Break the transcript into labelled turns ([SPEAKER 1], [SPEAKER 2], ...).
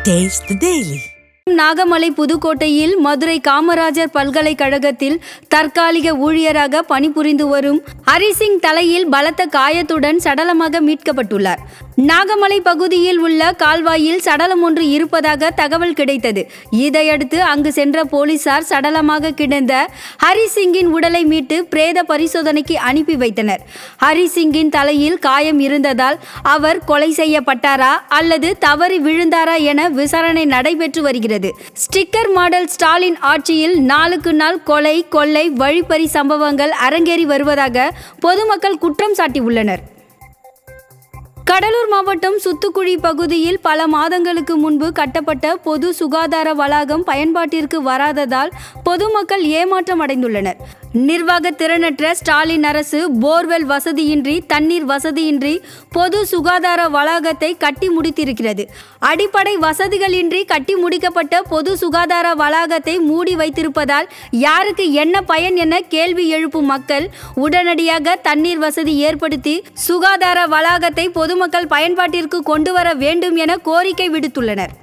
[SPEAKER 1] Taste the Daily.
[SPEAKER 2] Nagamalai புதுக்கோட்டையில் மதுரை காமராஜர் பல்கலைக்கழகத்தில் தற்காலிக ஊழியராக பணிபுரிந்து வரும் ஹரிசிங் தலையில் பலத்த காயத்துடன் சடலமாக மீட்கப்பட்டுள்ளார். நாகமலை பகுதியில் உள்ள கால்வாயில் சடலம் ஒன்று இருப்பதாக தகவல் கிடைத்தது. இதையடுத்து அங்கு சென்ற போலீசார் சடலமாக கிடந்த ஹரிசிங்கின் உடலை மீட்டு பிரேத பரிசோதனைக்கு அனுப்பி வைத்தனர். ஹரிசிங்கின் தலையில் காயம் இருந்ததால் அவர் கொலை செய்யப்பட்டாரா அல்லது தவறி விழுந்தாரா என விசாரணை நடைபெற்று வருகிறது. ஸ்டிக்கர் மாடல் ஸ்டாலின் ஆட்சியில் நாளுக்கு நாள் கொலை, கொள்ளை, வழிப்பறி சம்பவங்கள் அரங்கேறி வருவதாக பொதுமக்கள் குற்றம் சாட்டியுள்ளனர். கடலூர் மாவட்டம் சுத்துக்குழி பகுதியில் பல மாதங்களுக்கு முன்பு கட்டப்பட்ட பொது சுகாதார வளாகம் பயன்பாட்டிற்கு வராததால் பொதுமக்கள் ஏமாற்றம் அடைந்துள்ளனர். நிர்வாக திறனற்ற ஸ்டாலின் அரசு போர்வெல் வசதியின்றி, தண்ணீர் வசதியின்றி பொது சுகாதார வளாகத்தை கட்டி முடித்திருக்கிறது. அடிப்படை வசதிகளின்றி கட்டி முடிக்கப்பட்ட பொது சுகாதார வளாகத்தை மூடி வைத்திருப்பதால் யாருக்கு என்ன பயன் என கேள்வி எழுப்பும் மக்கள் உடனடியாக தண்ணீர் வசதி ஏற்படுத்தி சுகாதார வளாகத்தை பொதுமக்கள் பயன்பாட்டிற்கு கொண்டு வர வேண்டும் என கோரிக்கை விடுத்துள்ளனர்.